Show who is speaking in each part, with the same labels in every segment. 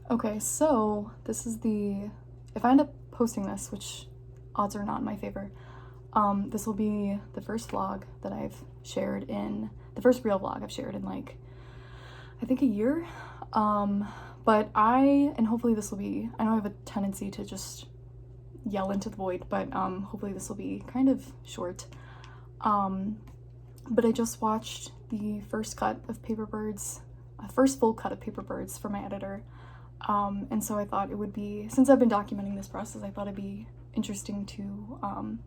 Speaker 1: Okay, so this is if I end up posting this, which odds are not in my favor, this will be the first vlog that I've shared the first real vlog I've shared in like, I think a year. But and hopefully this will be, I know I have a tendency to just yell into the void, but hopefully this will be kind of short. But I just watched the first cut of Paper Birds, first full cut of Paper Birds from my editor. And so I thought it would be, since I've been documenting this process, I thought it'd be interesting to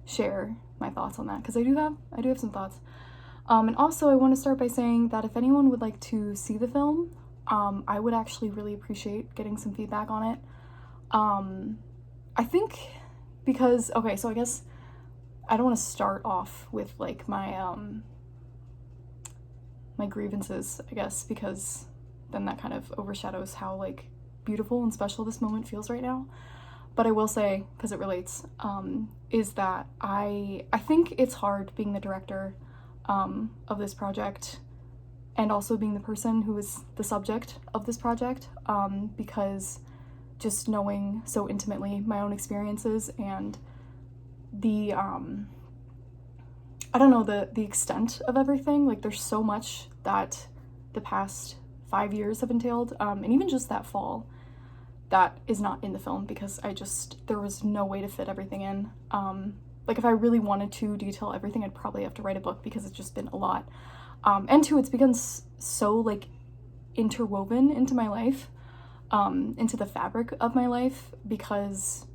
Speaker 1: share my thoughts on that, because I do have some thoughts. And also I want to start by saying that if anyone would like to see the film, I would actually really appreciate getting some feedback on it. I think because, okay, so I guess I don't want to start off with like my my grievances, I guess, because then that kind of overshadows how like beautiful and special this moment feels right now. But I will say, because it relates, is that I think it's hard being the director of this project, and also being the person who is the subject of this project, because just knowing so intimately my own experiences and the I don't know, the extent of everything. Like, there's so much that the past 5 years have entailed, and even just that fall that is not in the film, because there was no way to fit everything in. Like, if I really wanted to detail everything, I'd probably have to write a book, because it's just been a lot. And two, it's become so like interwoven into my life, into the fabric of my life, because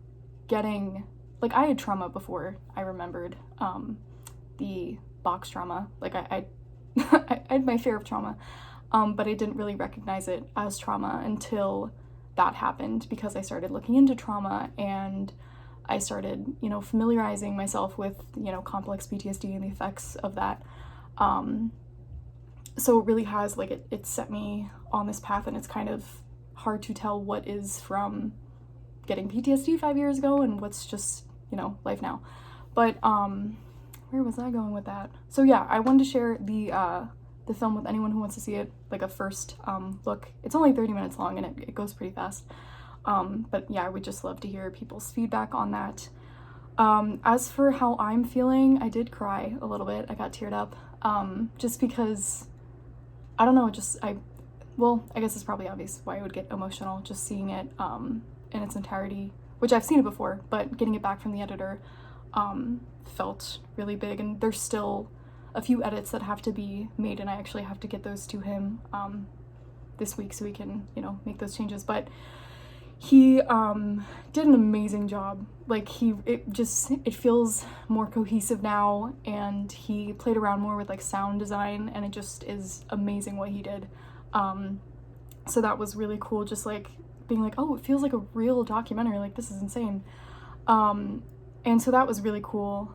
Speaker 1: I had trauma before I remembered the box trauma. Like, I had my share of trauma, but I didn't really recognize it as trauma until that happened, because I started looking into trauma and I started, familiarizing myself with, complex PTSD and the effects of that. So it really has, like, it set me on this path, and it's kind of hard to tell what is from getting PTSD 5 years ago and what's just, life now. But where was I going with that? So yeah, I wanted to share the film with anyone who wants to see it, like a first look. It's only 30 minutes long, and it goes pretty fast. But yeah, I would just love to hear people's feedback on that. As for how I'm feeling, I did cry a little bit. I got teared up, just because, I don't know, I guess it's probably obvious why I would get emotional just seeing it in its entirety, which I've seen it before, but getting it back from the editor felt really big. And there's still a few edits that have to be made, and I actually have to get those to him this week so we can, make those changes. But he did an amazing job. Like, it feels more cohesive now, and he played around more with like sound design, and it just is amazing what he did. So that was really cool, just like being like, oh, it feels like a real documentary, like this is insane. And so that was really cool.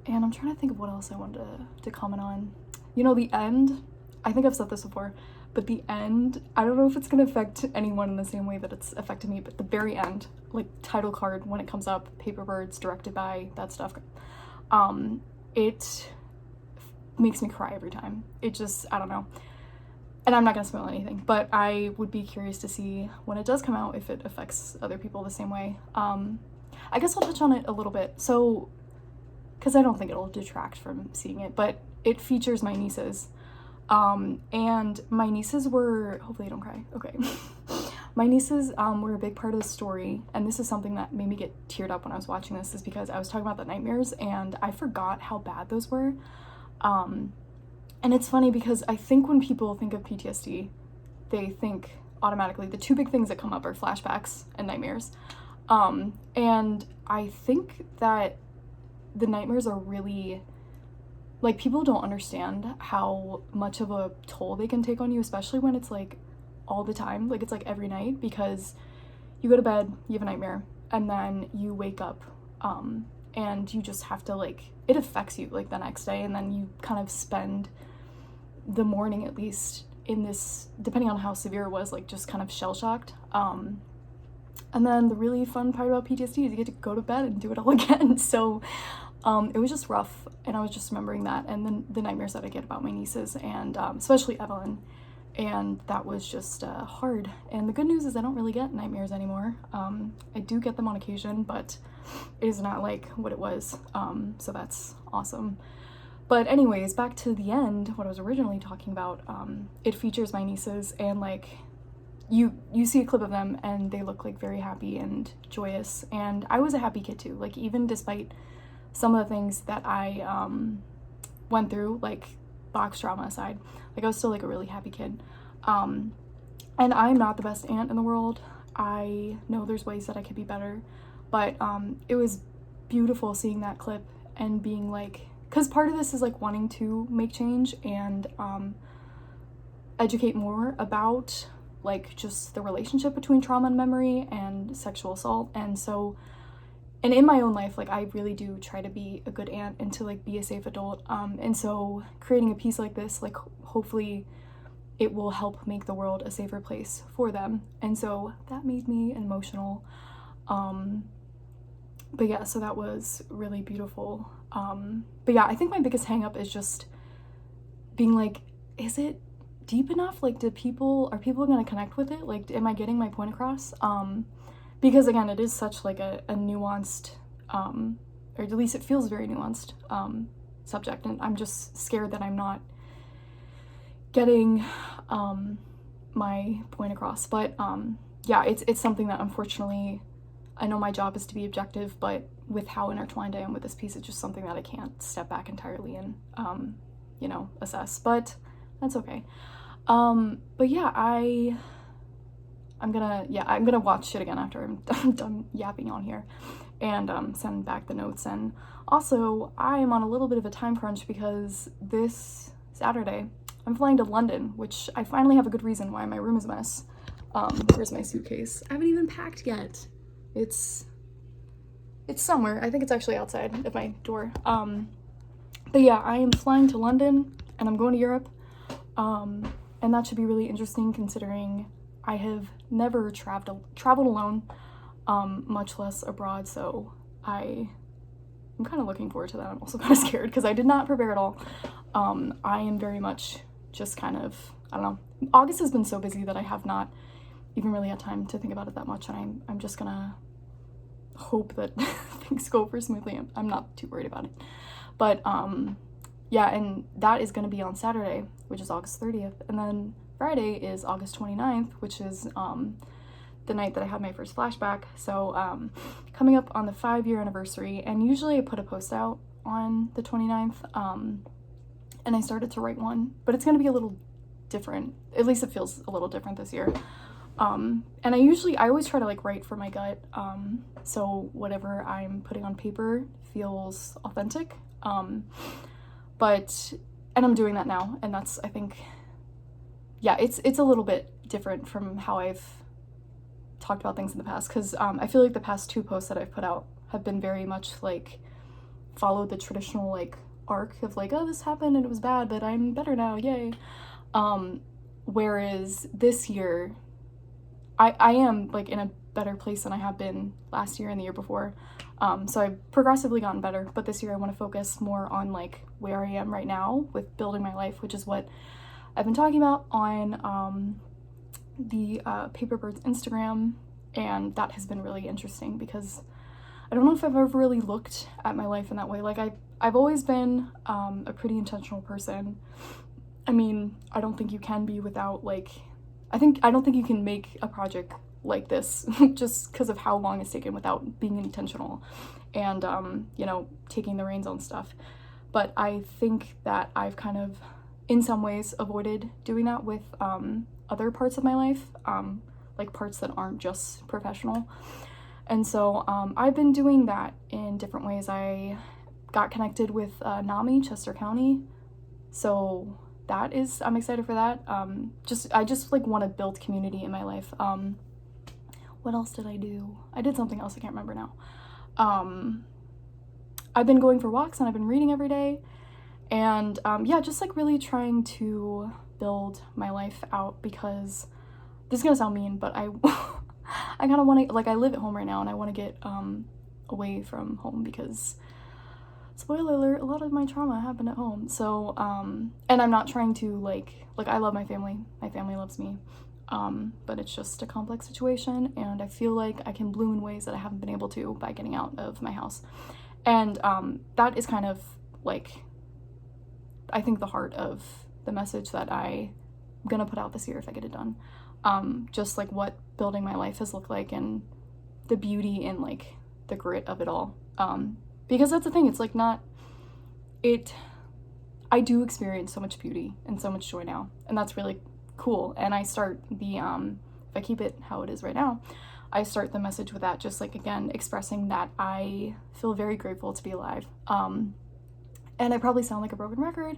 Speaker 1: And I'm trying to think of what else I wanted to comment on. The end, I think I've said this before, but the end, I don't know if it's going to affect anyone in the same way that it's affected me, but the very end, like title card, when it comes up, Paper Birds, directed by, that stuff, it makes me cry every time. It just, I don't know. And I'm not going to spoil anything, but I would be curious to see when it does come out if it affects other people the same way. I guess I'll touch on it a little bit. So, because I don't think it'll detract from seeing it, but it features my nieces. And my nieces were, hopefully I don't cry, okay. My nieces were a big part of the story, and this is something that made me get teared up when I was watching this, is because I was talking about the nightmares, and I forgot how bad those were. And it's funny because I think when people think of PTSD, they think automatically the two big things that come up are flashbacks and nightmares. And I think that the nightmares are really, like, people don't understand how much of a toll they can take on you, especially when it's like all the time, like it's like every night, because you go to bed, you have a nightmare, and then you wake up, and you just have to, like, it affects you like the next day, and then you kind of spend the morning, at least in this, depending on how severe it was, like just kind of shell-shocked. And then the really fun part about PTSD is you get to go to bed and do it all again. So it was just rough, and I was just remembering that, and then the nightmares that I get about my nieces, and especially Evelyn. and that was just hard. And the good news is I don't really get nightmares anymore. I do get them on occasion, but it is not like what it was, so that's awesome. But anyways, back to the end, what I was originally talking about, it features my nieces, and like you see a clip of them and they look like very happy and joyous, and I was a happy kid too. Like, even despite some of the things that I went through, like box trauma aside, like I was still like a really happy kid. And I'm not the best aunt in the world. I know there's ways that I could be better, but it was beautiful seeing that clip and being like, because part of this is like wanting to make change and educate more about like just the relationship between trauma and memory and sexual assault. And so, and in my own life, like I really do try to be a good aunt and to like be a safe adult. And so creating a piece like this, like hopefully it will help make the world a safer place for them. And so that made me emotional. But yeah, so that was really beautiful. But yeah, I think my biggest hang up is just being like, is it deep enough? Like, are people gonna connect with it? Like, am I getting my point across? Because again, it is such like a nuanced, or at least it feels very nuanced, subject, and I'm just scared that I'm not getting my point across. But yeah, it's something that unfortunately, I know my job is to be objective, but with how intertwined I am with this piece, it's just something that I can't step back entirely and assess, but that's okay. But yeah, I'm gonna watch it again after I'm done yapping on here, and send back the notes. And also, I am on a little bit of a time crunch because this Saturday I'm flying to London, which I finally have a good reason why my room is a mess. Where's my suitcase? I haven't even packed yet. It's somewhere. I think it's actually outside of my door. But yeah, I am flying to London and I'm going to Europe. And that should be really interesting considering I have never traveled alone, much less abroad. So I'm kind of looking forward to that. I'm also kind of scared because I did not prepare at all. I am very much just kind of, I don't know. August has been so busy that I have not even really had time to think about it that much, and I'm just gonna hope that things go over smoothly. I'm not too worried about it. But yeah, and that is gonna be on Saturday, which is August 30th, and then Friday is August 29th, which is the night that I had my first flashback. So coming up on the 5-year anniversary, and usually I put a post out on the 29th, and I started to write one, but it's gonna be a little different. At least it feels a little different this year. And I always try to like write for my gut, so whatever I'm putting on paper feels authentic, and I'm doing that now, and that's, I think, yeah, it's a little bit different from how I've talked about things in the past, because I feel like the past 2 posts that I've put out have been very much like followed the traditional like arc of like, oh, this happened and it was bad, but I'm better now, yay. Whereas this year I am like in a better place than I have been last year and the year before. So I've progressively gotten better, but this year I want to focus more on like where I am right now with building my life, which is what I've been talking about on the Paperbird's Instagram, and that has been really interesting because I don't know if I've ever really looked at my life in that way. Like I've always been a pretty intentional person. I mean, I don't think you can be without like, I don't think you can make a project like this just because of how long it's taken without being intentional and, taking the reins on stuff. But I think that I've kind of, in some ways, avoided doing that with other parts of my life, like parts that aren't just professional. And so I've been doing that in different ways. I got connected with NAMI, Chester County. So that is, I'm excited for that. I just like want to build community in my life. What else did I do? I did something else, I can't remember now. I've been going for walks and I've been reading every day. And yeah, just like really trying to build my life out, because this is gonna sound mean, but I kind of want to, like, I live at home right now and I want to get away from home because spoiler alert, a lot of my trauma happened at home. So, and I'm not trying to like I love my family loves me, but it's just a complex situation, and I feel like I can bloom in ways that I haven't been able to by getting out of my house. And that is kind of like, I think, the heart of the message that I'm gonna put out this year if I get it done. Just like what building my life has looked like, and the beauty and like the grit of it all. Because that's the thing, it's like I do experience so much beauty and so much joy now, and that's really cool. And I start the, if I keep it how it is right now, I start the message with that, just like, again, expressing that I feel very grateful to be alive. And I probably sound like a broken record,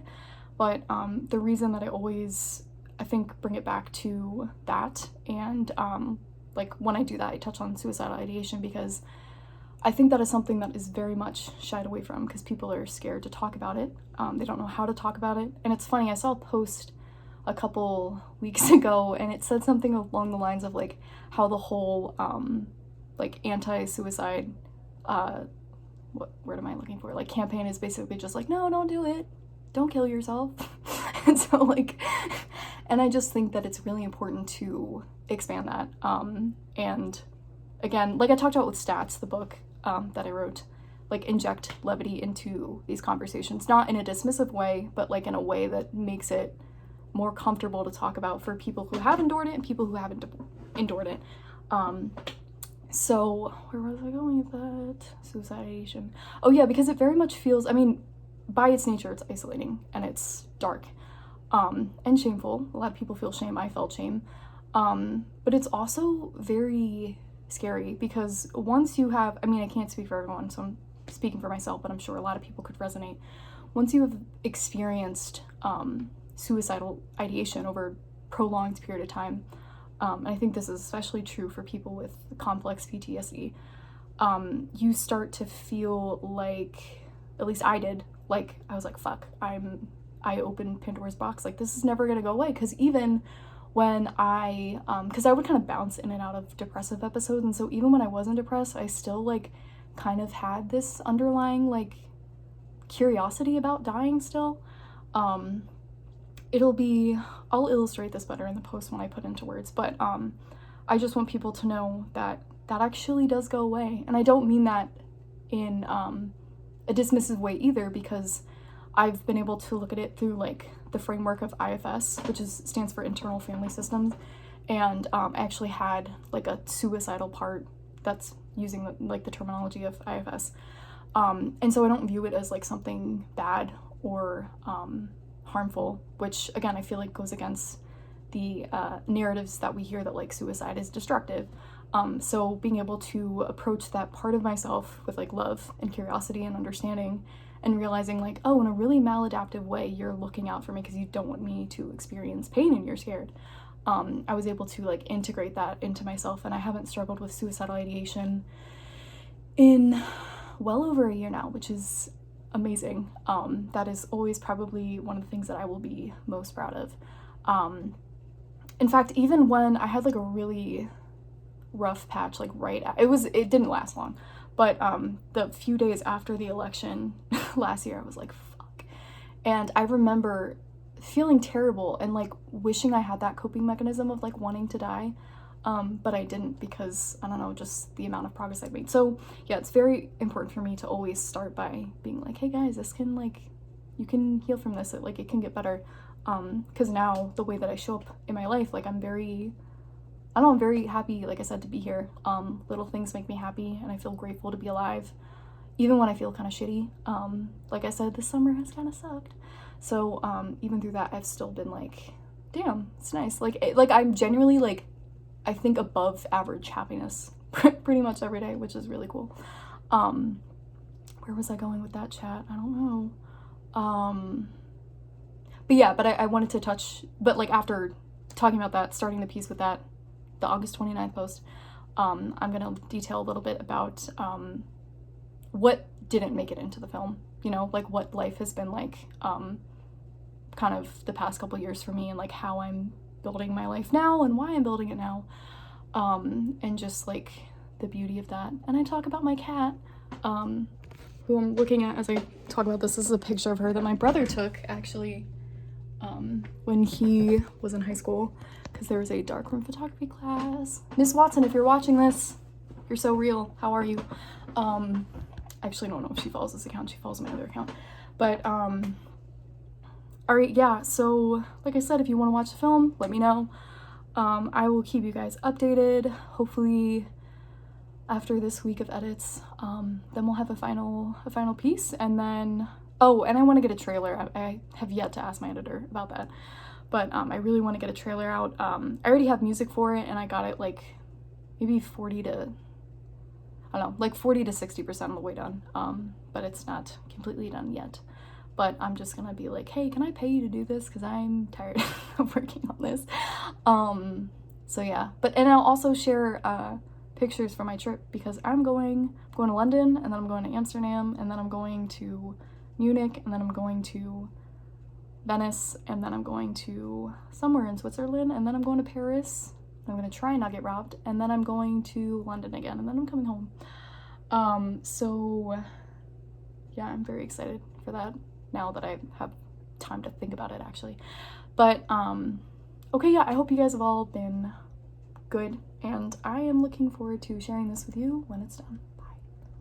Speaker 1: but the reason that I always, I think, bring it back to that, and like when I do that, I touch on suicidal ideation, because I think that is something that is very much shied away from, because people are scared to talk about it. They don't know how to talk about it. And it's funny, I saw a post a couple weeks ago, and it said something along the lines of like how the whole like anti-suicide what word am I looking for, like campaign is basically just like, no, don't do it, don't kill yourself. And so like, and I just think that it's really important to expand that. And again, like I talked about with Stats, the book that I wrote, like inject levity into these conversations, not in a dismissive way, but like in a way that makes it more comfortable to talk about for people who have endured it and people who haven't endured it. So where was I going with that? Suicidation. Oh yeah, because it very much feels, I mean, by its nature, it's isolating and it's dark and shameful. A lot of people feel shame. I felt shame. But it's also very scary, because once you have, I mean, I can't speak for everyone, so I'm speaking for myself, but I'm sure a lot of people could resonate. Once you have experienced suicidal ideation over a prolonged period of time, and I think this is especially true for people with complex PTSD, you start to feel like, at least I did, like I was like, fuck, I opened Pandora's box, like this is never gonna go away. Because even when because I would kind of bounce in and out of depressive episodes, and so even when I wasn't depressed, I still like kind of had this underlying like curiosity about dying still. I'll illustrate this better in the post when I put into words, but I just want people to know that that actually does go away. And I don't mean that in a dismissive way either, because I've been able to look at it through like the framework of IFS, which stands for internal family systems, and I actually had like a suicidal part that's using the terminology of IFS, and so I don't view it as like something bad or harmful, which again I feel like goes against the narratives that we hear that like suicide is destructive. So being able to approach that part of myself with like love and curiosity and understanding, and realizing like, oh, in a really maladaptive way, you're looking out for me because you don't want me to experience pain and you're scared. I was able to like integrate that into myself, and I haven't struggled with suicidal ideation in well over a year now, which is amazing. That is always probably one of the things that I will be most proud of. In fact, even when I had like a really rough patch, like it didn't last long, but the few days after the election last year, I was like, fuck. And I remember feeling terrible and like wishing I had that coping mechanism of like wanting to die, but I didn't, because I don't know, just the amount of progress I've made. So yeah, it's very important for me to always start by being like, hey guys, this can like, you can heal from this, it can get better. Because now the way that I show up in my life, like I'm very happy, like I said, to be here. Little things make me happy, and I feel grateful to be alive, even when I feel kind of shitty. Like I said, this summer has kind of sucked. So even through that, I've still been like, damn, it's nice. Like I'm genuinely like, I think above average happiness pretty much every day, which is really cool. Where was I going with that chat? I don't know. But yeah, but I wanted to touch, but like after talking about that, starting the piece with that, the August 29th post, I'm gonna detail a little bit about what didn't make it into the film, like what life has been like kind of the past couple years for me, and like how I'm building my life now and why I'm building it now, and just like the beauty of that. And I talk about my cat, who I'm looking at as I talk about this is a picture of her that my brother took, actually, when he was in high school, because there was a darkroom photography class. Miss Watson, if you're watching this, you're so real. How are you? I actually don't know if she follows this account. She follows my other account. But, all right, yeah, so, like I said, if you want to watch the film, let me know. I will keep you guys updated. Hopefully, after this week of edits, then we'll have a final piece, and then, oh, and I want to get a trailer. I have yet to ask my editor about that, but I really want to get a trailer out. I already have music for it, and I got it like maybe 40 to 60% of the way done, but it's not completely done yet. But I'm just gonna be like, hey, can I pay you to do this? Because I'm tired of working on this. So yeah, and I'll also share pictures from my trip, because I'm going to London, and then I'm going to Amsterdam, and then I'm going to Munich, and then I'm going to Venice, and then I'm going to somewhere in Switzerland, and then I'm going to Paris. I'm going to try and not get robbed, and then I'm going to London again, and then I'm coming home. So yeah, I'm very excited for that now that I have time to think about it, actually. But okay, yeah, I hope you guys have all been good, and I am looking forward to sharing this with you when it's done.